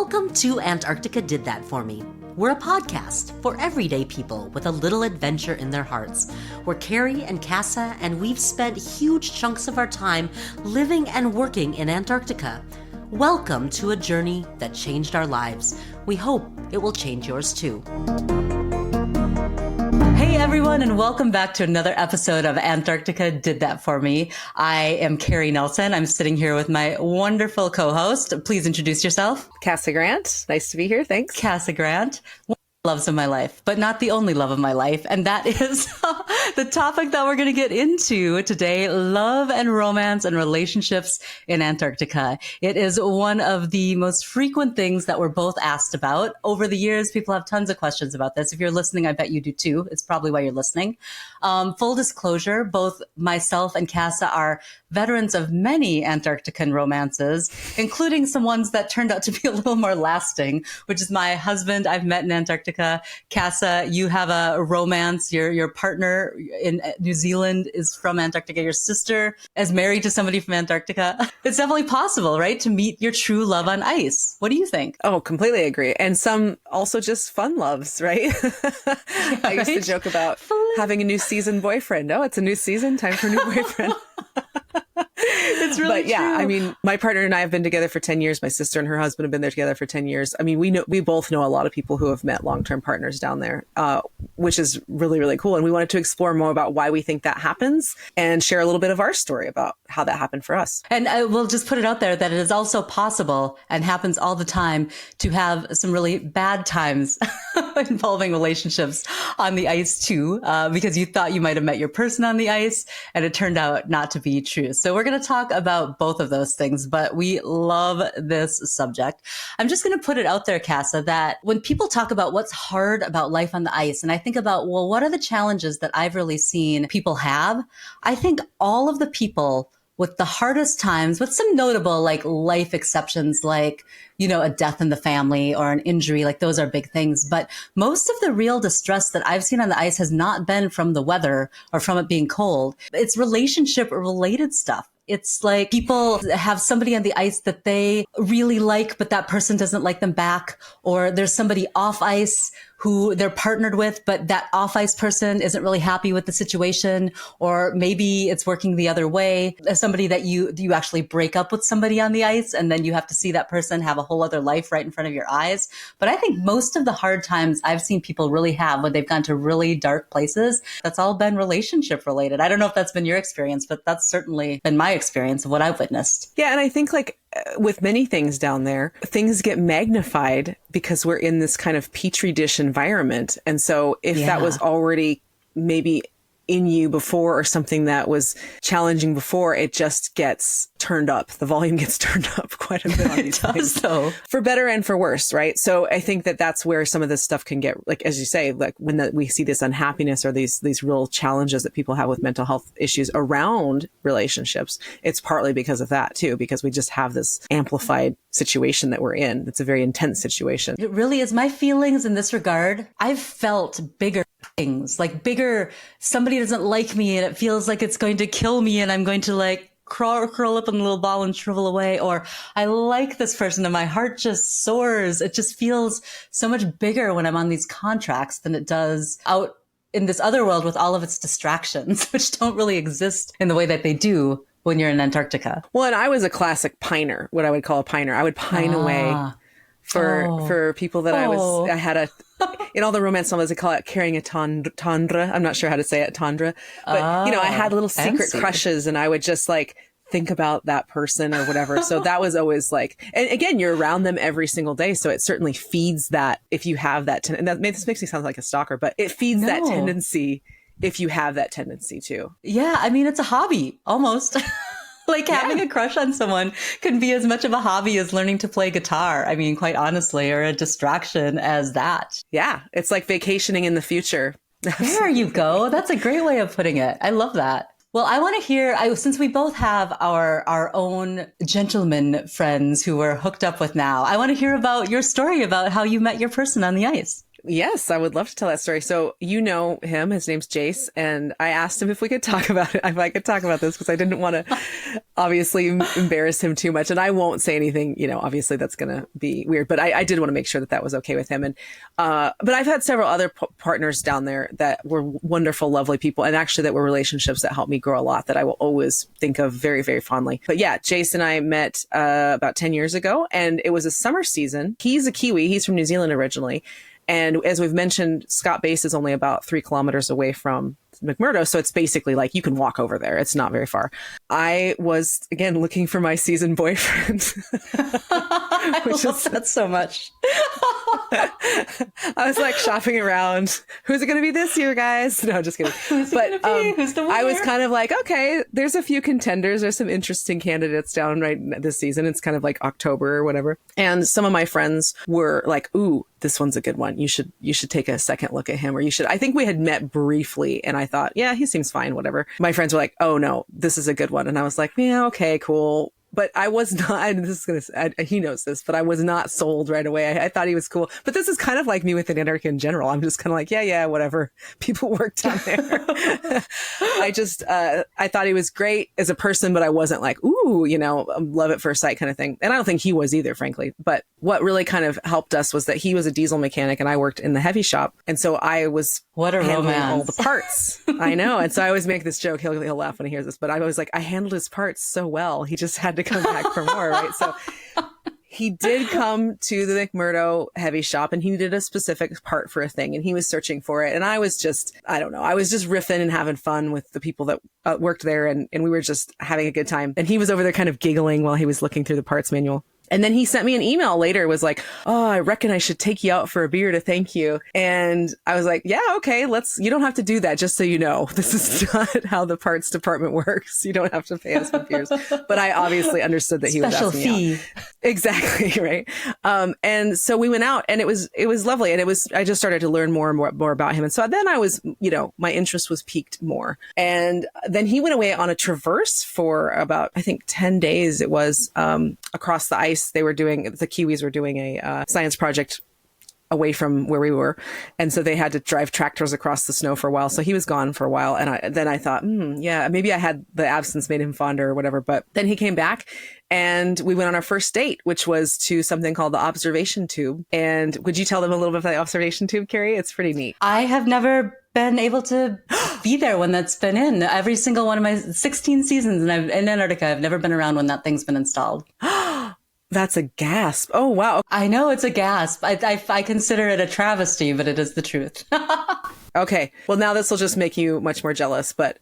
Welcome to Antarctica Did That For Me. We're a podcast for everyday people with a little adventure in their hearts. We're Keri and Cassa, and we've spent huge chunks of our time living and working in Antarctica. Welcome to a journey that changed our lives. We hope it will change yours too. Hey everyone, and welcome back to another episode of Antarctica Did That For Me. I am Keri Nelson. I'm sitting here with my wonderful co-host. Please introduce yourself. Cassa Grant. Nice to be here. Thanks. Cassa Grant. Loves of my life, but not the only love of my life. And that is the topic that we're going to get into today, love and romance and relationships in Antarctica. It is one of the most frequent things that we're both asked about. Over the years, people have tons of questions about this. If you're listening, I bet you do too. It's probably why you're listening. Full disclosure, both myself and Cassa are veterans of many Antarctican romances, including some ones that turned out to be a little more lasting, which is my husband I've met in Antarctica. Cassa, you have a romance. Your partner in New Zealand is from Antarctica. Your sister is married to somebody from Antarctica. It's definitely possible, right? To meet your true love on ice. What do you think? Oh, completely agree. And some also just fun loves, right? I used to joke about having a new season boyfriend. Oh, it's a new season. Time for a new boyfriend. It's really But yeah, true. I mean, my partner and I have been together for 10 years. My sister and her husband have been there together for 10 years. I mean, we both know a lot of people who have met long-term partners down there, which is really, really cool. And we wanted to explore more about why we think that happens and share a little bit of our story about how that happened for us. And I will just put it out there that it is also possible and happens all the time to have some really bad times involving relationships on the ice too, because you thought you might have met your person on the ice and it turned out not to be true. So we're going to talk about both of those things, but we love this subject. I'm just going to put it out there, Cassa, that when people talk about what's hard about life on the ice, and I think about, well, what are the challenges that I've really seen people have? I think all of the people with the hardest times, with some notable like life exceptions, like, you know, a death in the family or an injury, like those are big things. But most of the real distress that I've seen on the ice has not been from the weather or from it being cold. It's relationship related stuff. It's like people have somebody on the ice that they really like, but that person doesn't like them back. Or there's somebody off ice who they're partnered with, but that off ice person isn't really happy with the situation. Or maybe it's working the other way. As somebody that you actually break up with somebody on the ice, and then you have to see that person have a whole other life right in front of your eyes. But I think most of the hard times I've seen people really have when they've gone to really dark places, that's all been relationship related. I don't know if that's been your experience, but that's certainly been my experience of what I've witnessed. Yeah. And I think like with many things down there, things get magnified because we're in this kind of petri dish environment. And so if that was already maybe in you before or something that was challenging before, it just gets turned up. The volume gets turned up quite a bit on these things. So. For better and for worse, right? So I think that that's where some of this stuff can get, like, as you say, like when we see this unhappiness or these real challenges that people have with mental health issues around relationships, it's partly because of that too, because we just have this amplified situation that we're in. It's a very intense situation. It really is. My feelings in this regard, I've felt bigger things, like bigger, somebody doesn't like me and it feels like it's going to kill me and I'm going to like curl up in a little ball and shrivel away. Or I like this person and my heart just soars. It just feels so much bigger when I'm on these contracts than it does out in this other world with all of its distractions, which don't really exist in the way that they do when you're in Antarctica. Well, and I was a classic piner, what I would call a piner. I would pine away for people that I had in all the romance novels, they call it carrying a tundra. I'm not sure how to say it, tundra. But, you know, I had little secret crushes and I would just like think about that person or whatever. So that was always like, and again, you're around them every single day. So it certainly feeds that if you have that. And this makes me sound like a stalker, but it feeds that tendency if you have that tendency too. Yeah. I mean, it's a hobby almost. Like having a crush on someone can be as much of a hobby as learning to play guitar. I mean, quite honestly, or a distraction as that. Yeah. It's like vacationing in the future. There you go. That's a great way of putting it. I love that. Well, I want to hear, since we both have our own gentleman friends who we're hooked up with now, I want to hear about your story about how you met your person on the ice. Yes, I would love to tell that story. So you know him, his name's Jace, and I asked him if we could talk about it, if I could talk about this, because I didn't want to obviously embarrass him too much. And I won't say anything, obviously that's going to be weird, but I did want to make sure that that was okay with him. And, but I've had several other partners down there that were wonderful, lovely people, and actually that were relationships that helped me grow a lot that I will always think of very, very fondly. But yeah, Jace and I met about 10 years ago, and it was a summer season. He's a Kiwi. He's from New Zealand originally. And as we've mentioned, Scott Base is only about 3 kilometers away from McMurdo. So it's basically like you can walk over there. It's not very far. I was, again, looking for my seasoned boyfriend. I love that so much. I was like shopping around. Who's it going to be this year, guys? No, just kidding. Who's it gonna be? Who's the winner? I was kind of like, okay, there's a few contenders. There's some interesting candidates down right this season. It's kind of like October or whatever. And some of my friends were like, ooh, this one's a good one. You should take a second look at him, or I think we had met briefly and I thought, yeah, he seems fine, whatever. My friends were like, oh no, this is a good one. And I was like, yeah, okay, cool. But I was not, he knows this, but I was not sold right away. I thought he was cool. But this is kind of like me with Antarctica in general. I'm just kind of like, yeah, whatever. People work down there. I thought he was great as a person, but I wasn't like, ooh, love at first sight kind of thing. And I don't think he was either, frankly. But what really kind of helped us was that he was a diesel mechanic and I worked in the heavy shop. And so I was handling all the parts. I know. And so I always make this joke. He'll laugh when he hears this, but I was like, I handled his parts so well. He just had to come back for more, right? So he did come to the McMurdo heavy shop and he needed a specific part for a thing and he was searching for it. And I was just, I don't know, I was just riffing and having fun with the people that worked there and we were just having a good time. And he was over there kind of giggling while he was looking through the parts manual. And then he sent me an email later, was like, oh, I reckon I should take you out for a beer to thank you. And I was like, yeah, okay, you don't have to do that, just so you know. This is not how the parts department works. You don't have to pay us for beers. But I obviously understood that he was asking me out. Exactly, right. And so we went out and it was lovely. And I just started to learn more and more about him. And so then I was, my interest was piqued more. And then he went away on a traverse for about, I think, 10 days. It was across the ice. The Kiwis were doing a science project away from where we were. And so they had to drive tractors across the snow for a while. So he was gone for a while. And then I thought, yeah, maybe I had the absence made him fonder or whatever. But then he came back and we went on our first date, which was to something called the observation tube. And would you tell them a little bit about the observation tube, Keri? It's pretty neat. I have never been able to be there when that's been in. Every single one of my 16 seasons in Antarctica, I've never been around when that thing's been installed. That's a gasp. Oh, wow. I know it's a gasp. I consider it a travesty, but it is the truth. Okay. Well, now this will just make you much more jealous, but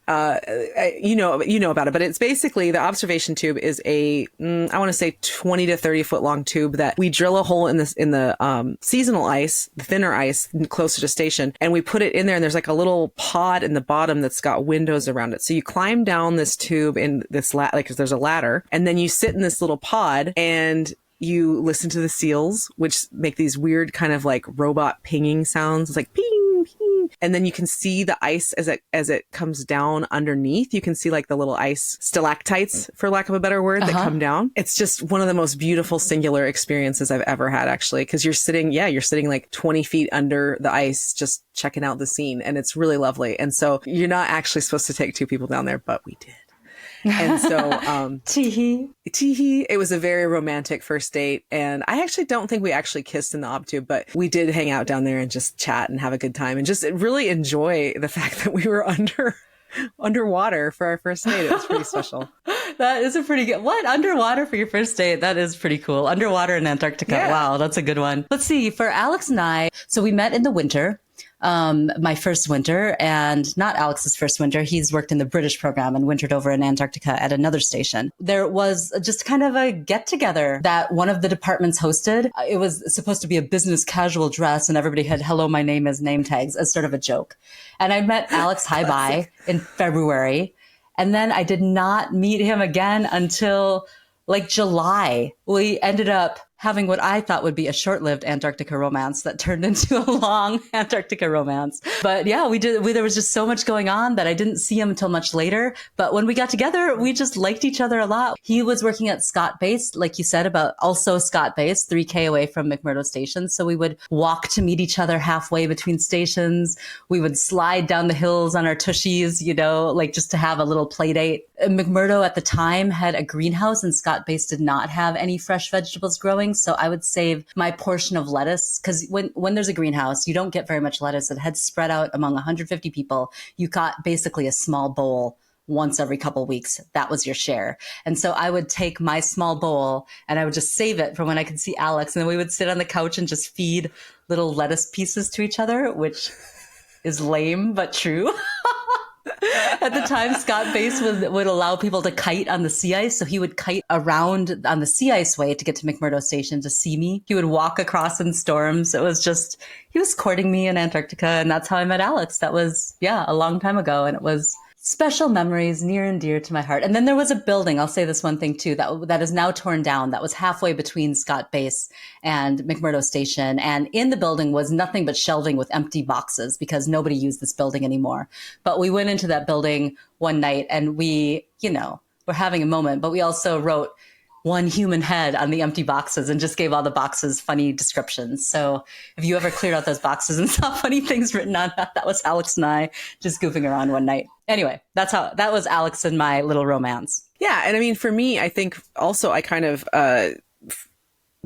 you know about it. But it's basically the observation tube is I want to say 20 to 30 foot long tube that we drill a hole in the seasonal ice, the thinner ice closer to station, and we put it in there. And there's like a little pod in the bottom that's got windows around it. So you climb down this tube in this there's a ladder, and then you sit in this little pod and you listen to the seals, which make these weird kind of like robot pinging sounds. It's like ping. And then you can see the ice as it comes down underneath. You can see like the little ice stalactites, for lack of a better word, that come down. It's just one of the most beautiful singular experiences I've ever had, actually, because you're sitting like 20 feet under the ice, just checking out the scene. And it's really lovely. And so you're not actually supposed to take 2 people down there, but we did. And so, teehee. It was a very romantic first date. And I actually don't think we actually kissed in the ob tube, but we did hang out down there and just chat and have a good time and just really enjoy the fact that we were underwater for our first date. It was pretty special. That is a pretty good, underwater for your first date? That is pretty cool. Underwater in Antarctica. Yeah. Wow. That's a good one. Let's see, for Alex and I, so we met in the winter. My first winter, and not Alex's first winter. He's worked in the British program and wintered over in Antarctica at another station. There was just kind of a get together that one of the departments hosted. It was supposed to be a business casual dress and everybody had "Hello, my name is" name tags as sort of a joke. And I met Alex Hi-Bye in February. And then I did not meet him again until like July. We ended up having what I thought would be a short-lived Antarctica romance that turned into a long Antarctica romance. But yeah, there was just so much going on that I didn't see him until much later. But when we got together, we just liked each other a lot. He was working at Scott Base, like you said, about also Scott Base, 3K away from McMurdo Station. So we would walk to meet each other halfway between stations. We would slide down the hills on our tushies, like just to have a little play date. McMurdo at the time had a greenhouse and Scott Base did not have any fresh vegetables growing. So I would save my portion of lettuce because when there's a greenhouse, you don't get very much lettuce. It had spread out among 150 people. You got basically a small bowl once every couple weeks. That was your share. And so I would take my small bowl and I would just save it for when I could see Alex. And then we would sit on the couch and just feed little lettuce pieces to each other, which is lame, but true. At the time, Scott Base would allow people to kite on the sea ice. So he would kite around on the sea ice way to get to McMurdo Station to see me. He would walk across in storms. It was just, he was courting me in Antarctica. And that's how I met Alex. That was, a long time ago. And it was special memories near and dear to my heart. And then there was a building, I'll say this one thing too, that is now torn down. That was halfway between Scott Base and McMurdo Station. And in the building was nothing but shelving with empty boxes because nobody used this building anymore. But we went into that building one night and we, were having a moment, but we also wrote one human head on the empty boxes and just gave all the boxes funny descriptions. So if you ever cleared out those boxes and saw funny things written on that was Alex and I just goofing around one night. Anyway, that was Alex and my little romance. Yeah. And I mean, for me, I think also I kind of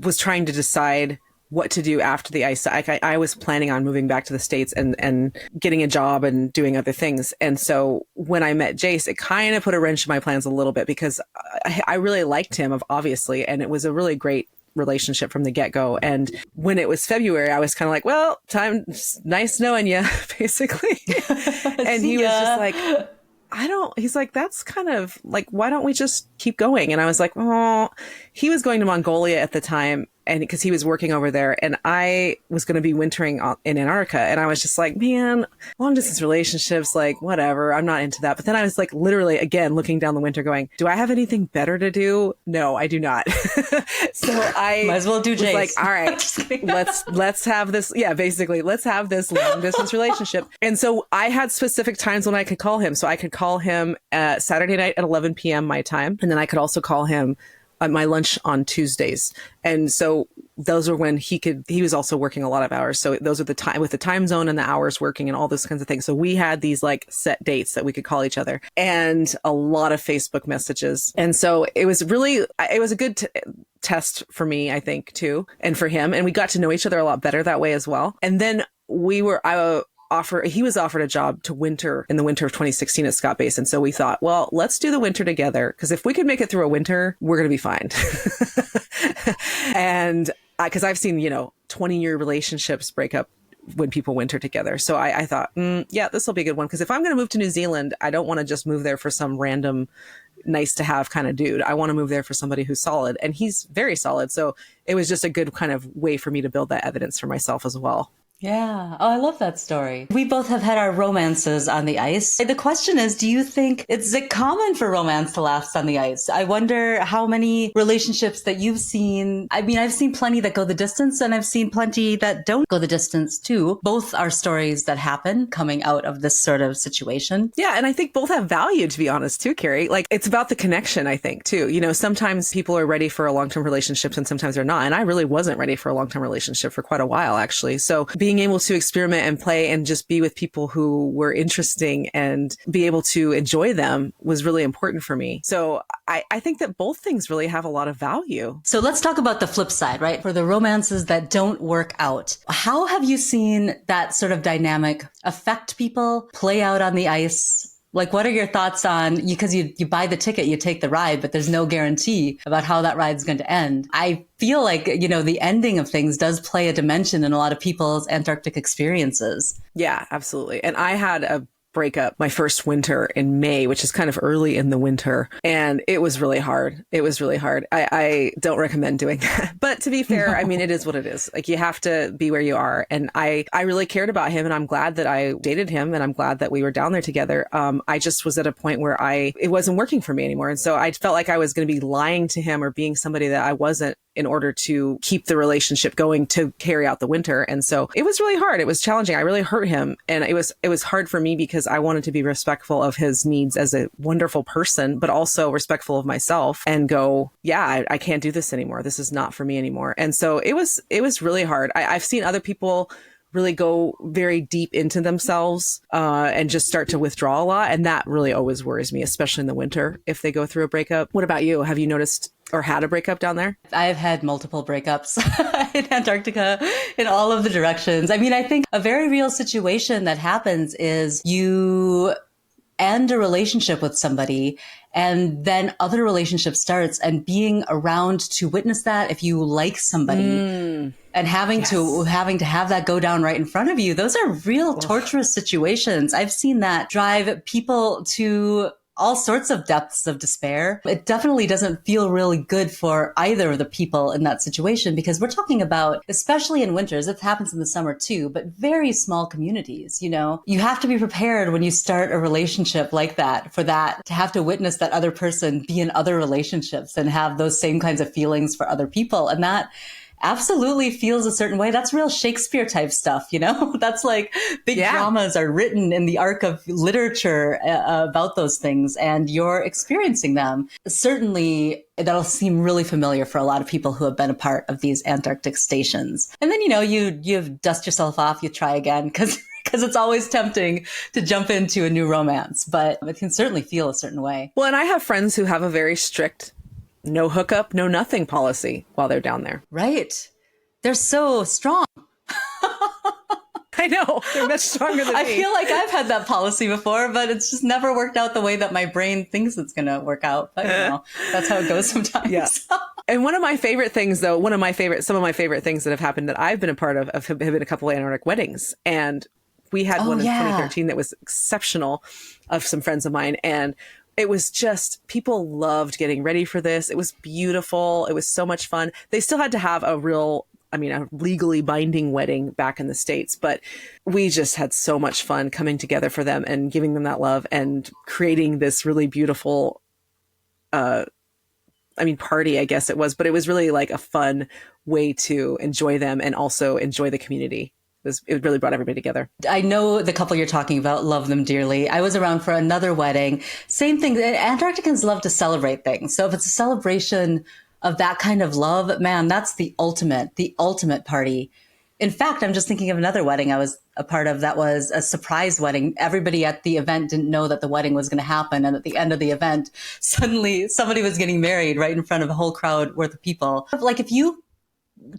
was trying to decide what to do after the ice. I was planning on moving back to the States and getting a job and doing other things. And so when I met Jace, it kind of put a wrench in my plans a little bit because I really liked him, obviously, and it was a really great relationship from the get-go. And when it was February, I was kind of like, well, nice knowing you, basically. And he was just like, he's like, that's kind of like, why don't we just keep going? And I was like, oh, he was going to Mongolia at the time. And because he was working over there and I was going to be wintering in Antarctica. And I was just like, man, long distance relationships, like whatever. I'm not into that. But then I was like, literally again, looking down the winter going, do I have anything better to do? No, I do not. So I might as well do Jace. Like, all right, let's have this. Yeah, basically let's have this long distance relationship. And so I had specific times when I could call him. So I could call him Saturday night at 11 p.m. my time. And then I could also call him at my lunch on Tuesdays. And so those are when he was also working a lot of hours. So those are the time with the time zone and the hours working and all those kinds of things. So we had these like set dates that we could call each other and a lot of Facebook messages. And so it was a good test for me, I think, too. And for him. And we got to know each other a lot better that way as well. And then he was offered a job to winter in the winter of 2016 at Scott Base. And so we thought, well, let's do the winter together. Because if we could make it through a winter, we're going to be fine. And because I've seen, 20-year relationships break up when people winter together. So I thought, yeah, this will be a good one. Because if I'm going to move to New Zealand, I don't want to just move there for some random nice to have kind of dude. I want to move there for somebody who's solid. And he's very solid. So it was just a good kind of way for me to build that evidence for myself as well. Yeah. Oh, I love that story. We both have had our romances on the ice. The question is, do you think is it common for romance to last on the ice? I wonder how many relationships that you've seen. I mean, I've seen plenty that go the distance and I've seen plenty that don't go the distance too. Both are stories that happen coming out of this sort of situation. Yeah. And I think both have value, to be honest, too, Keri. Like it's about the connection, I think, too. Sometimes people are ready for a long-term relationship and sometimes they're not. And I really wasn't ready for a long-term relationship for quite a while, actually. So being able to experiment and play and just be with people who were interesting and be able to enjoy them was really important for me. So I think that both things really have a lot of value. So let's talk about the flip side, right? For the romances that don't work out, how have you seen that sort of dynamic affect people, play out on the ice? Like, what are your thoughts on, because you buy the ticket, you take the ride, but there's no guarantee about how that ride's going to end. I feel like, the ending of things does play a dimension in a lot of people's Antarctic experiences. Yeah, absolutely. And I had a breakup my first winter in May, which is kind of early in the winter. And it was really hard. I don't recommend doing that. But to be fair, I mean, it is what it is. Like you have to be where you are. And I really cared about him and I'm glad that I dated him and I'm glad that we were down there together. I just was at a point where it wasn't working for me anymore. And so I felt like I was going to be lying to him or being somebody that I wasn't in order to keep the relationship going to carry out the winter. And so it was really hard. It was challenging. I really hurt him. And it was hard for me because I wanted to be respectful of his needs as a wonderful person, but also respectful of myself and go, yeah, I can't do this anymore. This is not for me anymore. And so it was really hard. I've seen other people really go very deep into themselves and just start to withdraw a lot. And that really always worries me, especially in the winter if they go through a breakup. What about you? Have you noticed or had a breakup down there? I've had multiple breakups in Antarctica in all of the directions. I mean, I think a very real situation that happens is you end a relationship with somebody and then other relationship starts, and being around to witness that, if you like somebody and having to have that go down right in front of you, those are real torturous situations. I've seen that drive people to all sorts of depths of despair. It definitely doesn't feel really good for either of the people in that situation, because we're talking about, especially in winters, it happens in the summer too, but very small communities. You know, you have to be prepared when you start a relationship like that, for that to have to witness that other person be in other relationships and have those same kinds of feelings for other people. And that absolutely feels a certain way. That's real Shakespeare type stuff, you know? That's like big dramas are written in the arc of literature about those things, and you're experiencing them. Certainly, that'll seem really familiar for a lot of people who have been a part of these Antarctic stations. And then, you know, you dust yourself off, you try again, because it's always tempting to jump into a new romance, but it can certainly feel a certain way. Well, and I have friends who have a very strict no hookup, no nothing policy while they're down there. Right. They're so strong. I know. They're much stronger than me. I feel like I've had that policy before, but it's just never worked out the way that my brain thinks it's going to work out. But, you know, that's how it goes sometimes. Yeah. And one of my favorite things, though, some of my favorite things that have happened that I've been a part of have been a couple of Antarctic weddings. And we had one in 2013 that was exceptional, of some friends of mine. And it was just, people loved getting ready for this. It was beautiful. It was so much fun. They still had to have a legally binding wedding back in the States, but we just had so much fun coming together for them and giving them that love and creating this really beautiful, party, I guess it was, but it was really like a fun way to enjoy them and also enjoy the community. It really brought everybody together. I know the couple you're talking about, love them dearly. I was around for another wedding. Same thing. Antarcticans love to celebrate things. So if it's a celebration of that kind of love, man, that's the ultimate party. In fact, I'm just thinking of another wedding I was a part of that was a surprise wedding. Everybody at the event didn't know that the wedding was going to happen. And at the end of the event, suddenly somebody was getting married right in front of a whole crowd worth of people. Like if you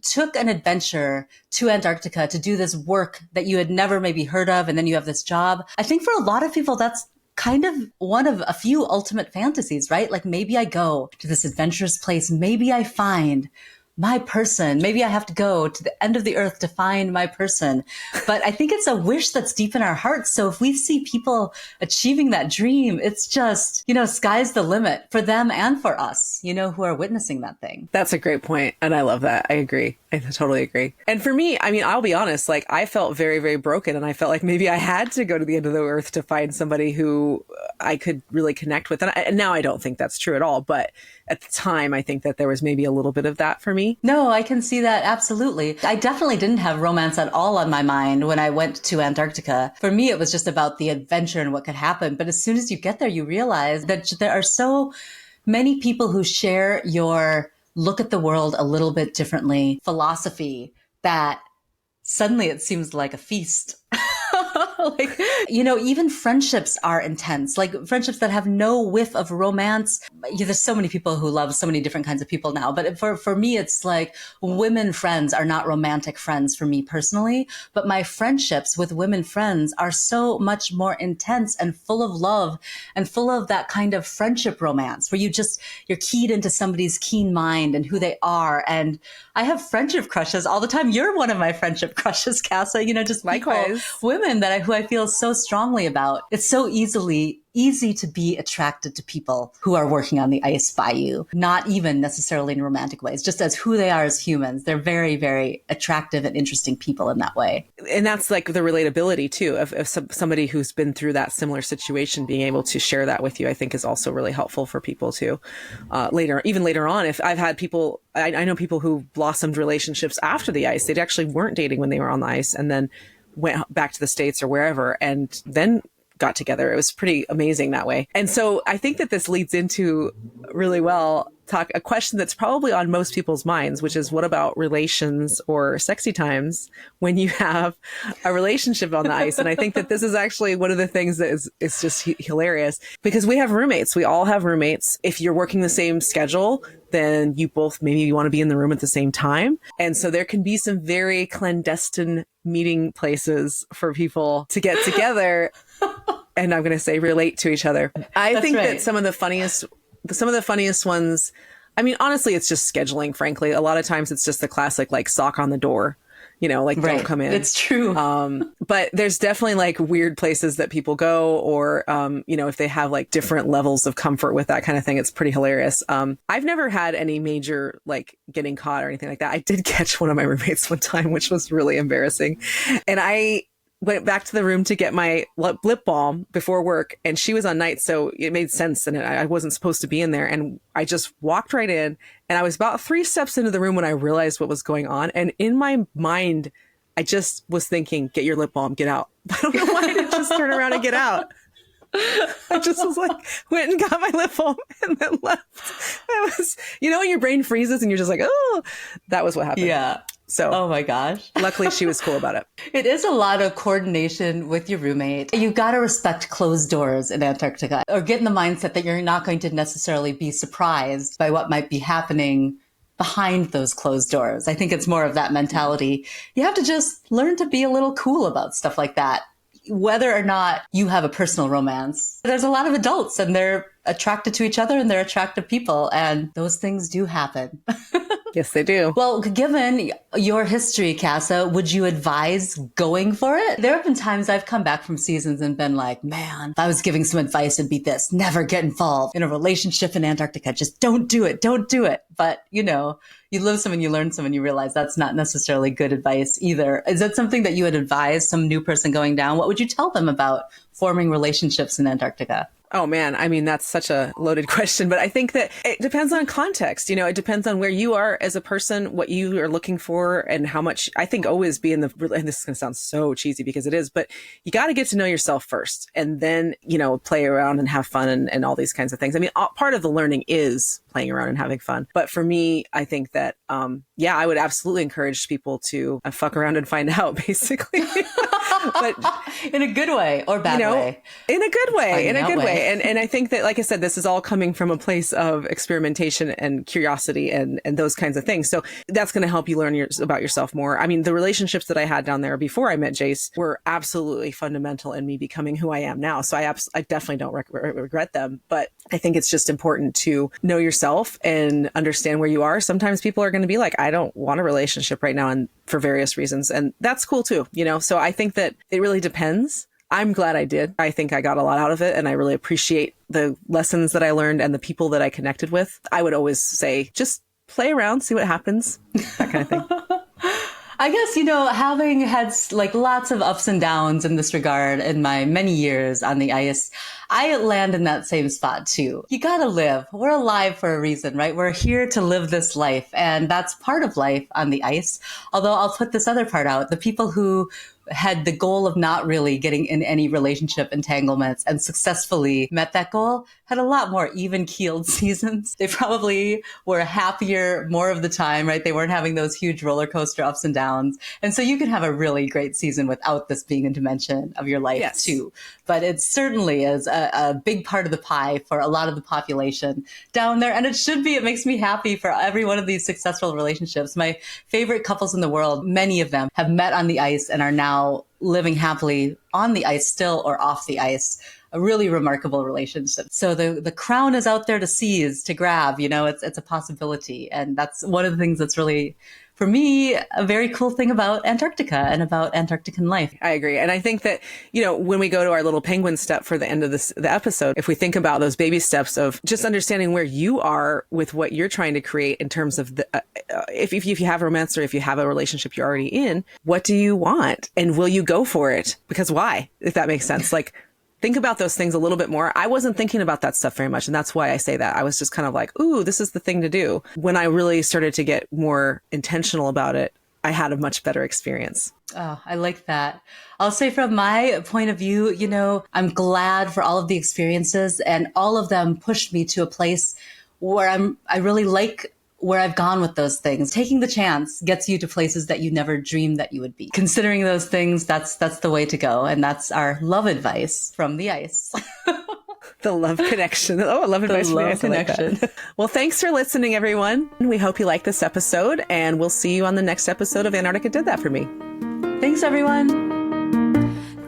took an adventure to Antarctica to do this work that you had never maybe heard of, and then you have this job, I think for a lot of people, that's kind of one of a few ultimate fantasies, right? Like maybe I go to this adventurous place. Maybe I find my person. Maybe I have to go to the end of the earth to find my person. But I think it's a wish that's deep in our hearts. So if we see people achieving that dream, it's just, you know, sky's the limit for them and for us, you know, who are witnessing that thing. That's a great point. And I love that. I agree. I totally agree. And for me, I mean, I'll be honest, like I felt very, very broken. And I felt like maybe I had to go to the end of the earth to find somebody who I could really connect with. And now I don't think that's true at all. But at the time, I think that there was maybe a little bit of that for me. No, I can see that. Absolutely. I definitely didn't have romance at all on my mind when I went to Antarctica. For me, it was just about the adventure and what could happen. But as soon as you get there, you realize that there are so many people who share your look at the world a little bit differently philosophy that suddenly it seems like a feast. Like, you know, even friendships are intense, like friendships that have no whiff of romance. Yeah, there's so many people who love so many different kinds of people now. But for me, it's like women friends are not romantic friends for me personally. But my friendships with women friends are so much more intense and full of love and full of that kind of friendship romance where you're keyed into somebody's keen mind and who they are. And I have friendship crushes all the time. You're one of my friendship crushes, Cassa, you know, just people, likewise, women that who I feel so strongly about. It's so easy to be attracted to people who are working on the ice by you, not even necessarily in romantic ways, just as who they are as humans. They're very, very attractive and interesting people in that way. And that's like the relatability too of somebody who's been through that similar situation, being able to share that with you, I think is also really helpful for people too. Even later on, if I've had people, I know people who blossomed relationships after the ice. They actually weren't dating when they were on the ice and then went back to the States or wherever and then got together. It was pretty amazing that way. And so I think that this leads into really well a question that's probably on most people's minds, which is what about relations or sexy times when you have a relationship on the ice? And I think that this is actually one of the things that is just hilarious because we have roommates. We all have roommates. If you're working the same schedule, then you both maybe want to be in the room at the same time. And so there can be some very clandestine meeting places for people to get together. And I'm going to say relate to each other. I think that some of the funniest ones, I mean, honestly, it's just scheduling, frankly. A lot of times it's just the classic, like, sock on the door, don't come in. It's true. But there's definitely like weird places that people go or, if they have like different levels of comfort with that kind of thing, it's pretty hilarious. I've never had any major like getting caught or anything like that. I did catch one of my roommates one time, which was really embarrassing. And I went back to the room to get my lip balm before work, and she was on night, so it made sense, and I wasn't supposed to be in there. And I just walked right in, and I was about 3 steps into the room when I realized what was going on. And in my mind, I just was thinking, get your lip balm, get out. I don't know why I didn't just turn around and get out. I just was like, went and got my lip balm and then left. That was, when your brain freezes and you're just like, oh, that was what happened. Yeah. So, oh my gosh. Luckily, she was cool about it. It is a lot of coordination with your roommate. You got to respect closed doors in Antarctica, or get in the mindset that you're not going to necessarily be surprised by what might be happening behind those closed doors. I think it's more of that mentality. You have to just learn to be a little cool about stuff like that. Whether or not you have a personal romance, there's a lot of adults and they're attracted to each other and they're attractive people, and those things do happen. Yes, they do. Well, given your history, Cassa, would you advise going for it? There have been times I've come back from seasons and been like, man, if I was giving some advice, it'd be this: never get involved in a relationship in Antarctica. Just don't do it. Don't do it. But, you live some and you learn some and you realize that's not necessarily good advice either. Is that something that you would advise some new person going down? What would you tell them about forming relationships in Antarctica? Oh man, I mean, that's such a loaded question, but I think that it depends on context. It depends on where you are as a person, what you are looking for, and how much. I think always be in and this is going to sound so cheesy because it is, but you got to get to know yourself first and then, play around and have fun and all these kinds of things. I mean, part of the learning is playing around and having fun. But for me, I think that, I would absolutely encourage people to fuck around and find out, basically. But in a good way or bad way? In a good way. And I think that, like I said, this is all coming from a place of experimentation and curiosity and those kinds of things. So that's going to help you learn about yourself more. I mean, the relationships that I had down there before I met Jace were absolutely fundamental in me becoming who I am now. So I definitely don't regret them. But I think it's just important to know yourself and understand where you are. Sometimes people are going to be like, I don't want a relationship right now, and for various reasons. And that's cool too, So I think that it really depends. I'm glad I did. I think I got a lot out of it, and I really appreciate the lessons that I learned and the people that I connected with. I would always say, just play around, see what happens, that kind of thing. I guess, having had like lots of ups and downs in this regard in my many years on the ice, I land in that same spot too. You gotta live. We're alive for a reason, right? We're here to live this life, and that's part of life on the ice. Although I'll put this other part out. The people who had the goal of not really getting in any relationship entanglements and successfully met that goal had a lot more even-keeled seasons. They probably were happier more of the time, right? They weren't having those huge roller coaster ups and downs. And so you can have a really great season without this being a dimension of your life too. But it certainly is a big part of the pie for a lot of the population down there. And it should be. It makes me happy for every one of these successful relationships. My favorite couples in the world, many of them have met on the ice and are now living happily on the ice still or off the ice. A really remarkable relationship. So the crown is out there to seize, to grab, it's a possibility. And that's one of the things that's really for me, a very cool thing about Antarctica and about Antarctican life. I agree. And I think that, when we go to our little penguin step for the end of the episode, if we think about those baby steps of just understanding where you are with what you're trying to create in terms of if you have romance or if you have a relationship you're already in, what do you want? And will you go for it? Because why? If that makes sense. Like, think about those things a little bit more. I wasn't thinking about that stuff very much. And that's why I say that. I was just kind of like, ooh, this is the thing to do. When I really started to get more intentional about it, I had a much better experience. Oh, I like that. I'll say from my point of view, I'm glad for all of the experiences, and all of them pushed me to a place where I really like where I've gone with those things. Taking the chance gets you to places that you never dreamed that you would be. Considering those things, that's the way to go. And that's our love advice from the ice. The love connection. Oh, love advice from the ice. Connection. Like well, thanks for listening, everyone. We hope you like this episode, and we'll see you on the next episode of Antarctica Did That For Me. Thanks, everyone.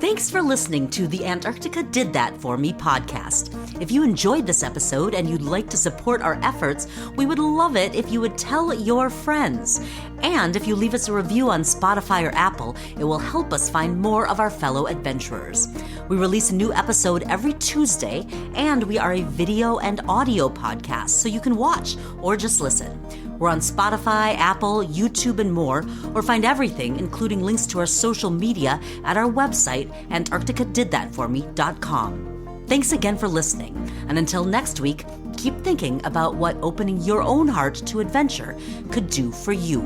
Thanks for listening to the Antarctica Did That For Me podcast. If you enjoyed this episode and you'd like to support our efforts, we would love it if you would tell your friends. And if you leave us a review on Spotify or Apple, it will help us find more of our fellow adventurers. We release a new episode every Tuesday, and we are a video and audio podcast, so you can watch or just listen. We're on Spotify, Apple, YouTube, and more, or find everything, including links to our social media, at our website, antarcticadidthatforme.com. Thanks again for listening, and until next week, keep thinking about what opening your own heart to adventure could do for you.